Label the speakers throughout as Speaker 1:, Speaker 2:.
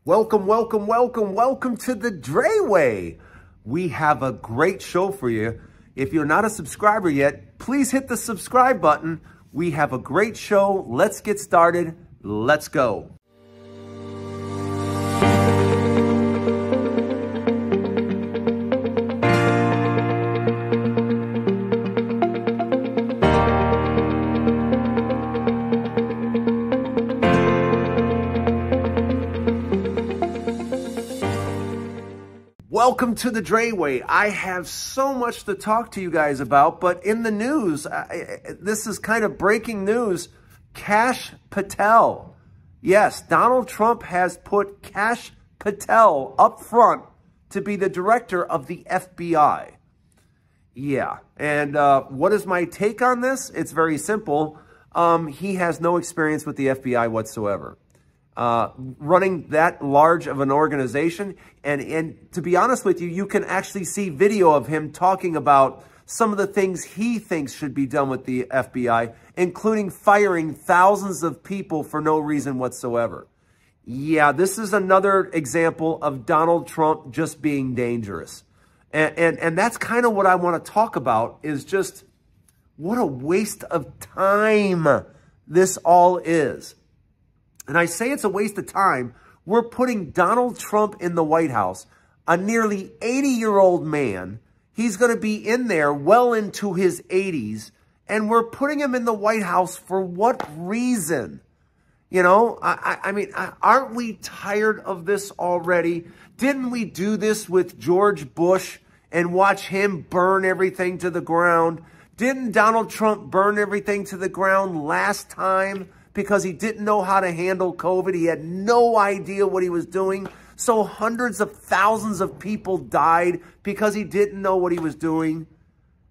Speaker 1: Welcome to the Drayway. We have a great show for you. If you're not a subscriber yet, please hit the subscribe button. We have a great show. Let's get started. Let's go. Welcome to the Drayway. I have so much to talk to you guys about, but in the news, this is kind of breaking news. Kash Patel. Yes, Donald Trump has put Kash Patel up front to be the director of the FBI. Yeah, and what is my take on this? It's very simple. He has no experience with the FBI whatsoever. Running that large of an organization. And to be honest with you, you can actually see video of him talking about some of the things he thinks should be done with the FBI, including firing thousands of people for no reason whatsoever. Yeah, this is another example of Donald Trump just being dangerous. And that's kind of what I want to talk about, is just what a waste of time this all is. And I say it's a waste of time. We're putting Donald Trump in the White House, a nearly 80-year-old man. He's going to be in there well into his 80s, and we're putting him in the White House for what reason? You know, I mean, aren't we tired of this already? Didn't we do this with George Bush and watch him burn everything to the ground? Didn't Donald Trump burn everything to the ground last time? Because he didn't know how to handle COVID. He had no idea what he was doing. So hundreds of thousands of people died because he didn't know what he was doing.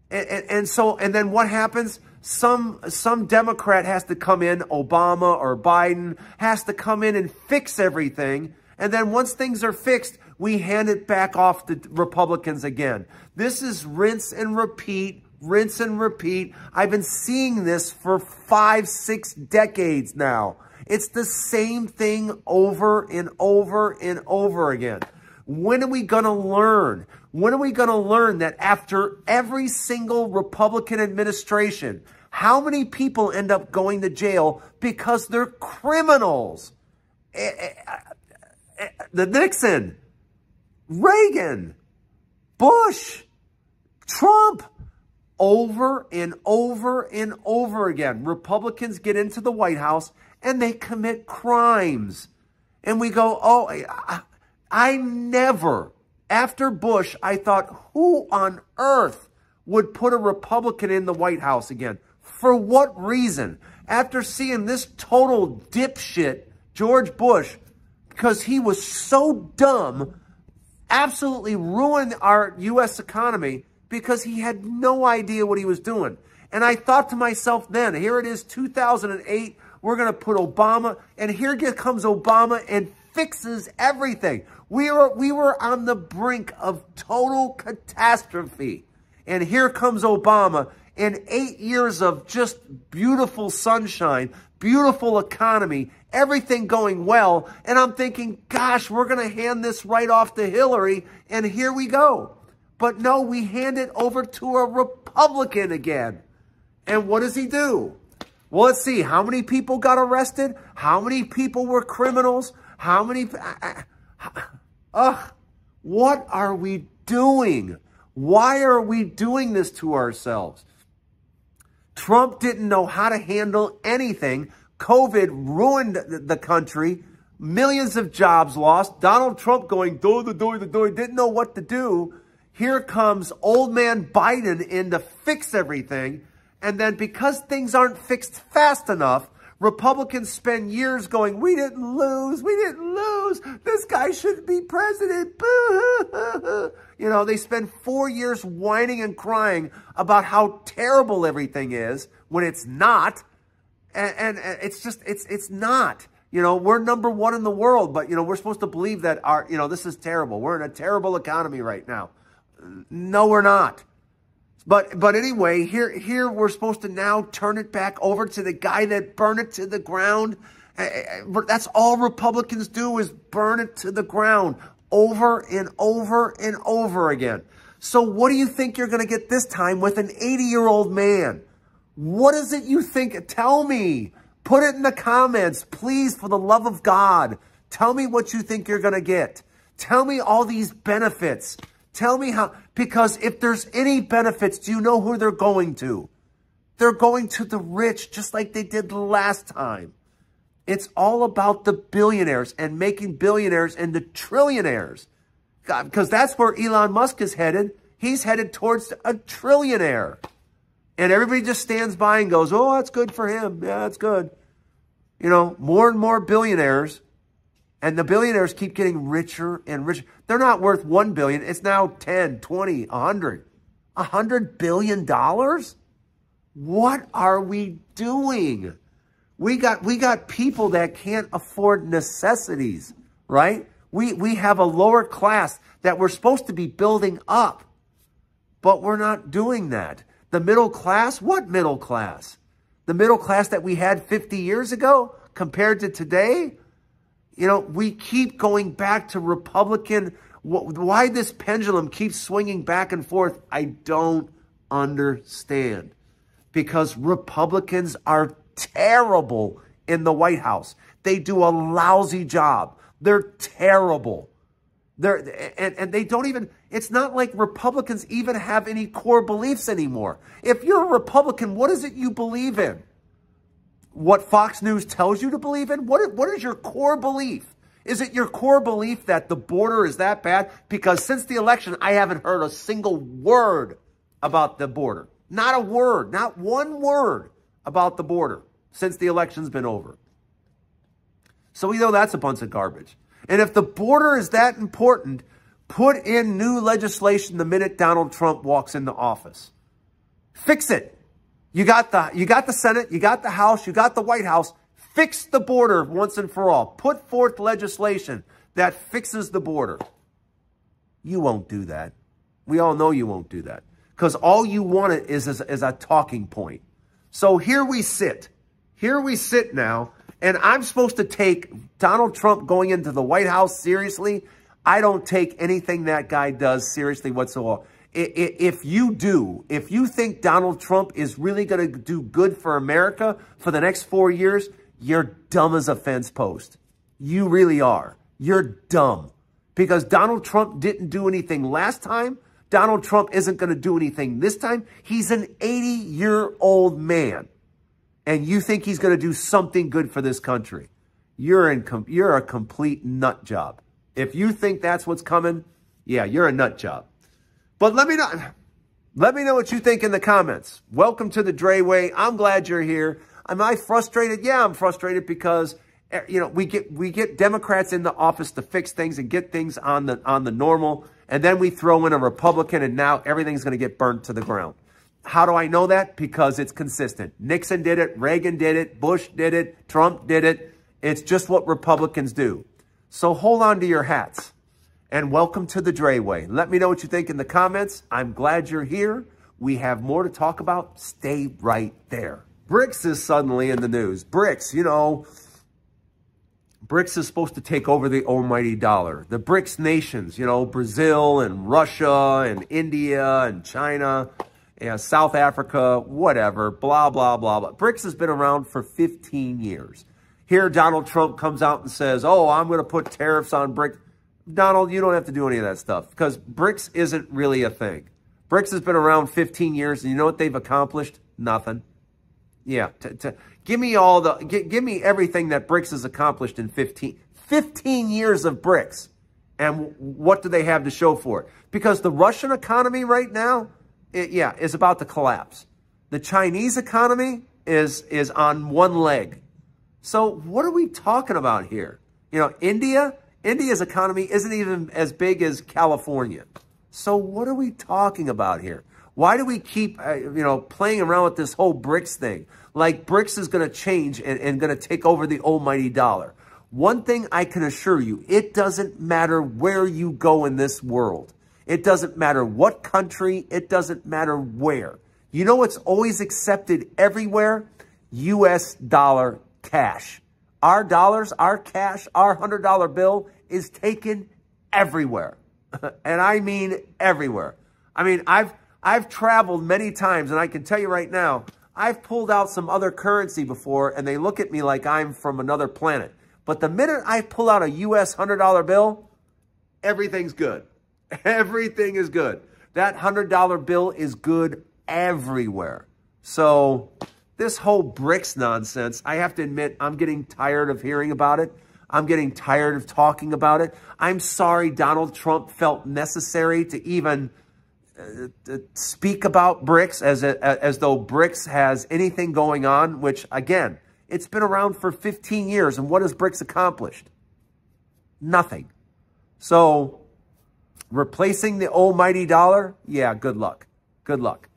Speaker 1: And then what happens? Some Democrat has to come in, Obama or Biden, has to come in and fix everything. And then once things are fixed, we hand it back off to Republicans again. This is rinse and repeat. Rinse and repeat. I've been seeing this for 5-6 decades now. It's the same thing over and over and over again. When are we going to learn? When are we going to learn that after every single Republican administration, how many people end up going to jail because they're criminals? The Nixon, Reagan, Bush, Trump. Over and over and over again, Republicans get into the White House and they commit crimes. And we go, oh, I never, after Bush, I thought, who on earth would put a Republican in the White House again? For what reason? After seeing this total dipshit, George Bush, because he was so dumb, absolutely ruined our U.S. economy, because he had no idea what he was doing. And I thought to myself then, here it is, 2008, we're going to put Obama, and here comes Obama and fixes everything. We were on the brink of total catastrophe. And here comes Obama, and 8 years of just beautiful sunshine, beautiful economy, everything going well. And I'm thinking, gosh, we're going to hand this right off to Hillary, and here we go. But no, we hand it over to a Republican again. And what does he do? Well, let's see. How many people got arrested? How many people were criminals? How many... what are we doing? Why are we doing this to ourselves? Trump didn't know how to handle anything. COVID ruined the country. Millions of jobs lost. Donald Trump going door to door to door, didn't know what to do. Here comes old man Biden in to fix everything. And then because things aren't fixed fast enough, Republicans spend years going, we didn't lose. This guy shouldn't be president. Boo. You know, they spend 4 years whining and crying about how terrible everything is when it's not. And it's just, it's not. You know, we're #1 in the world, but, you know, we're supposed to believe that this is terrible. We're in a terrible economy right now. No, we're not. But anyway, here we're supposed to now turn it back over to the guy that burned it to the ground That's all Republicans do is burn it to the ground over and over and over again. So what do you think you're going to get this time with an 80-year-old man? What is it you think? Tell me. Put it in the comments, please, for the love of God. Tell me what you think you're going to get. Tell me all these benefits. Tell me how, because if there's any benefits, do you know who they're going to? They're going to the rich, just like they did last time. It's all about the billionaires and making billionaires into trillionaires. God, because that's where Elon Musk is headed. He's headed towards a trillionaire. And everybody just stands by and goes, oh, that's good for him. Yeah, that's good. You know, more and more billionaires. And the billionaires keep getting richer and richer. They're not worth $1 billion. It's now 10, 20, 100. $100 billion? What are we doing? We got people that can't afford necessities, right? We have a lower class that we're supposed to be building up, but we're not doing that. The middle class, what middle class? The middle class that we had 50 years ago compared to today? You know, we keep going back to Republican. Why this pendulum keeps swinging back and forth, I don't understand. Because Republicans are terrible in the White House. They do a lousy job. They're terrible. And they don't even, it's not like Republicans even have any core beliefs anymore. If you're a Republican, what is it you believe in? What Fox News tells you to believe in? What is your core belief? Is it your core belief that the border is that bad? Because since the election, I haven't heard a single word about the border. Not a word, not one word about the border since the election's been over. So we know that's a bunch of garbage. And if the border is that important, put in new legislation the minute Donald Trump walks into office. Fix it. You got the Senate, you got the House, you got the White House. Fix the border once and for all. Put forth legislation that fixes the border. You won't do that. We all know you won't do that. Because all you want is a talking point. So here we sit. Here we sit now. And I'm supposed to take Donald Trump going into the White House seriously. I don't take anything that guy does seriously whatsoever. If you think Donald Trump is really going to do good for America for the next 4 years, you're dumb as a fence post. You really are. You're dumb. Because Donald Trump didn't do anything last time. Donald Trump isn't going to do anything this time. He's an 80-year-old man. And you think he's going to do something good for this country. You're a complete nut job. If you think that's what's coming, yeah, you're a nut job. But let me know what you think in the comments. Welcome to the Drayway. I'm glad you're here. Am I frustrated? Yeah, I'm frustrated because you know we get Democrats in the office to fix things and get things on the normal, and then we throw in a Republican, and now everything's going to get burnt to the ground. How do I know that? Because it's consistent. Nixon did it. Reagan did it. Bush did it. Trump did it. It's just what Republicans do. So hold on to your hats. And welcome to the Drayway. Let me know what you think in the comments. I'm glad you're here. We have more to talk about. Stay right there. BRICS is suddenly in the news. BRICS, you know, BRICS is supposed to take over the almighty dollar. The BRICS nations, you know, Brazil and Russia and India and China, and South Africa, whatever, blah, blah, blah, blah. BRICS has been around for 15 years. Here, Donald Trump comes out and says, oh, I'm going to put tariffs on BRICS. Donald, you don't have to do any of that stuff because BRICS isn't really a thing. BRICS has been around 15 years, and you know what they've accomplished? Nothing. Yeah, give me everything that BRICS has accomplished in 15 years of BRICS. And what do they have to show for it? Because the Russian economy right now, is about to collapse. The Chinese economy is on one leg. So what are we talking about here? You know, India's economy isn't even as big as California. So what are we talking about here? Why do we keep, playing around with this whole BRICS thing? Like BRICS is going to change and going to take over the almighty dollar. One thing I can assure you, it doesn't matter where you go in this world. It doesn't matter what country. It doesn't matter where. You know what's always accepted everywhere? U.S. dollar cash. Our dollars, our cash, our $100 bill is taken everywhere. And I mean everywhere. I mean, I've traveled many times, and I can tell you right now, I've pulled out some other currency before, and they look at me like I'm from another planet. But the minute I pull out a U.S. $100 bill, everything's good. Everything is good. That $100 bill is good everywhere. So this whole BRICS nonsense, I have to admit, I'm getting tired of hearing about it. I'm getting tired of talking about it. I'm sorry Donald Trump felt necessary to even speak about BRICS as though BRICS has anything going on, which, again, it's been around for 15 years. And what has BRICS accomplished? Nothing. So replacing the almighty dollar, yeah, good luck. Good luck.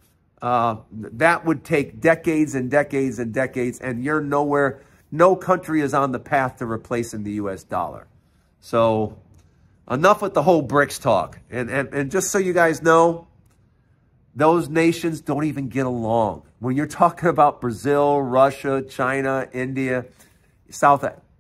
Speaker 1: That would take decades and decades and decades, and you're nowhere. No country is on the path to replacing the U.S. dollar. So enough with the whole BRICS talk. And just so you guys know, those nations don't even get along. When you're talking about Brazil, Russia, China, India,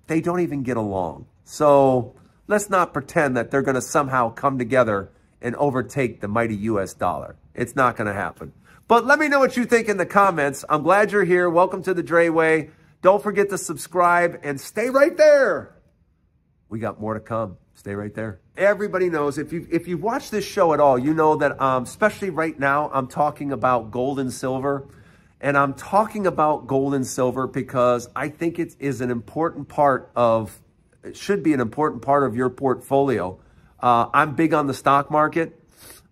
Speaker 1: they don't even get along. So let's not pretend that they're going to somehow come together and overtake the mighty U.S. dollar. It's not going to happen. But let me know what you think in the comments. I'm glad you're here. Welcome to the Drayway. Don't forget to subscribe and stay right there. We got more to come. Stay right there. Everybody knows, if you've watched this show at all, you know that especially right now, I'm talking about gold and silver. And I'm talking about gold and silver because I think it is an important part of, it should be an important part of your portfolio. I'm big on the stock market.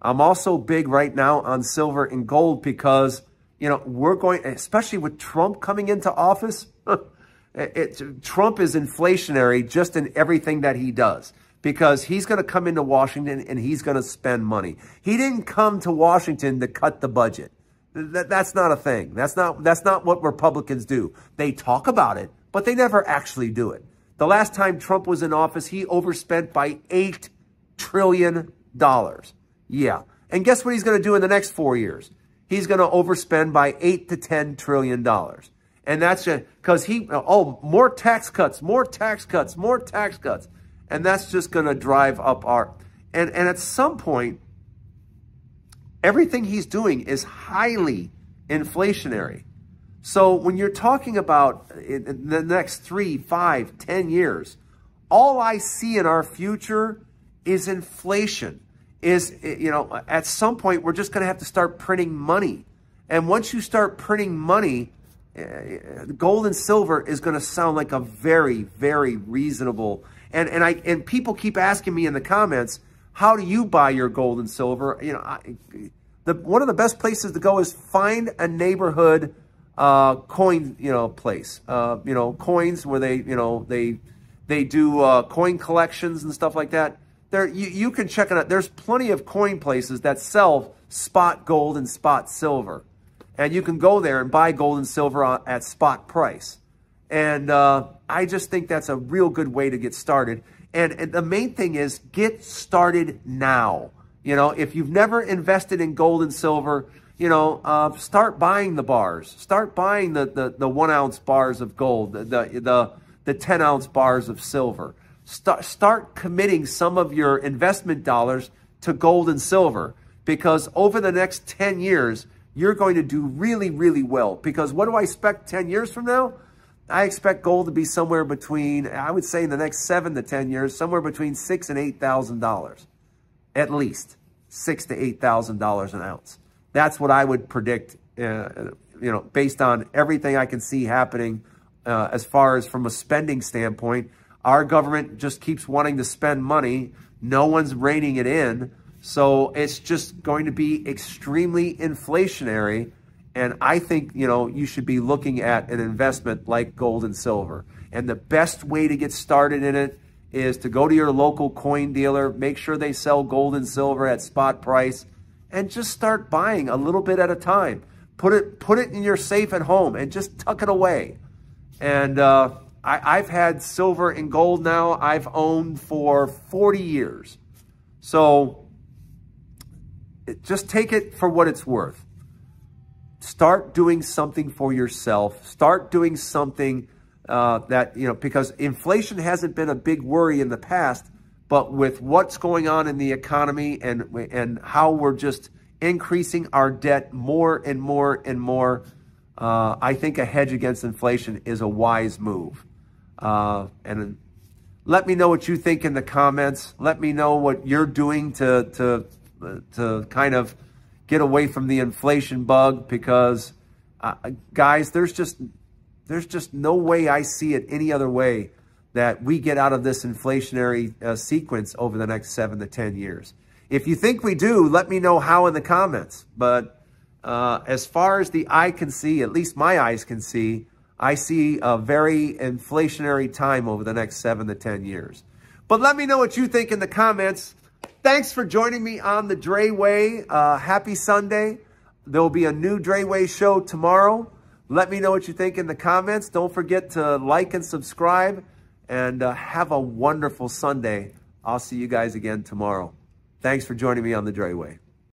Speaker 1: I'm also big right now on silver and gold because, you know, we're going, especially with Trump coming into office, Trump is inflationary just in everything that he does because he's going to come into Washington and he's going to spend money. He didn't come to Washington to cut the budget. That's not a thing. That's not what Republicans do. They talk about it, but they never actually do it. The last time Trump was in office, he overspent by $8 trillion. Yeah. And guess what he's going to do in the next 4 years? He's going to overspend by $8 to $10 trillion. And that's just because more tax cuts, more tax cuts, more tax cuts. And that's just going to drive up and at some point, everything he's doing is highly inflationary. So when you're talking about in the next 3, 5, 10 years, all I see in our future is inflation. At some point, we're just going to have to start printing money. And once you start printing money, gold and silver is going to sound like a very, very reasonable. And people keep asking me in the comments, how do you buy your gold and silver? You know, one of the best places to go is find a neighborhood coin, place. Coins where they do coin collections and stuff like that. You can check it out. There's plenty of coin places that sell spot gold and spot silver. And you can go there and buy gold and silver at spot price. And I just think that's a real good way to get started. And the main thing is get started now. You know, if you've never invested in gold and silver, start buying the bars. Start buying the 1 ounce bars of gold, the 10 ounce bars of silver. Start committing some of your investment dollars to gold and silver because over the next 10 years, you're going to do really, really well. Because what do I expect 10 years from now? I expect gold to be somewhere between, I would say in the next 7 to 10 years, somewhere between $6,000 and $8,000. At least $6,000 to $8,000 an ounce. That's what I would predict, based on everything I can see happening as far as from a spending standpoint. Our government just keeps wanting to spend money. No one's reining it in. So it's just going to be extremely inflationary. And I think, you should be looking at an investment like gold and silver. And the best way to get started in it is to go to your local coin dealer, make sure they sell gold and silver at spot price, and just start buying a little bit at a time. Put it in your safe at home and just tuck it away. And I've had silver and gold now I've owned for 40 years. So just take it for what it's worth. Start doing something for yourself. Start doing something that, you know, because inflation hasn't been a big worry in the past, but with what's going on in the economy and how we're just increasing our debt more and more and more, I think a hedge against inflation is a wise move. And let me know what you think in the comments. Let me know what you're doing to kind of get away from the inflation bug, because guys, there's just no way I see it any other way that we get out of this inflationary sequence over the next 7 to 10 years. If you think we do, let me know how in the comments. But as far as the eye can see, at least my eyes can see, I see a very inflationary time over the next 7 to 10 years. But let me know what you think in the comments. Thanks for joining me on the Drayway. Happy Sunday. There will be a new Drayway show tomorrow. Let me know what you think in the comments. Don't forget to like and subscribe, and have a wonderful Sunday. I'll see you guys again tomorrow. Thanks for joining me on the Drayway.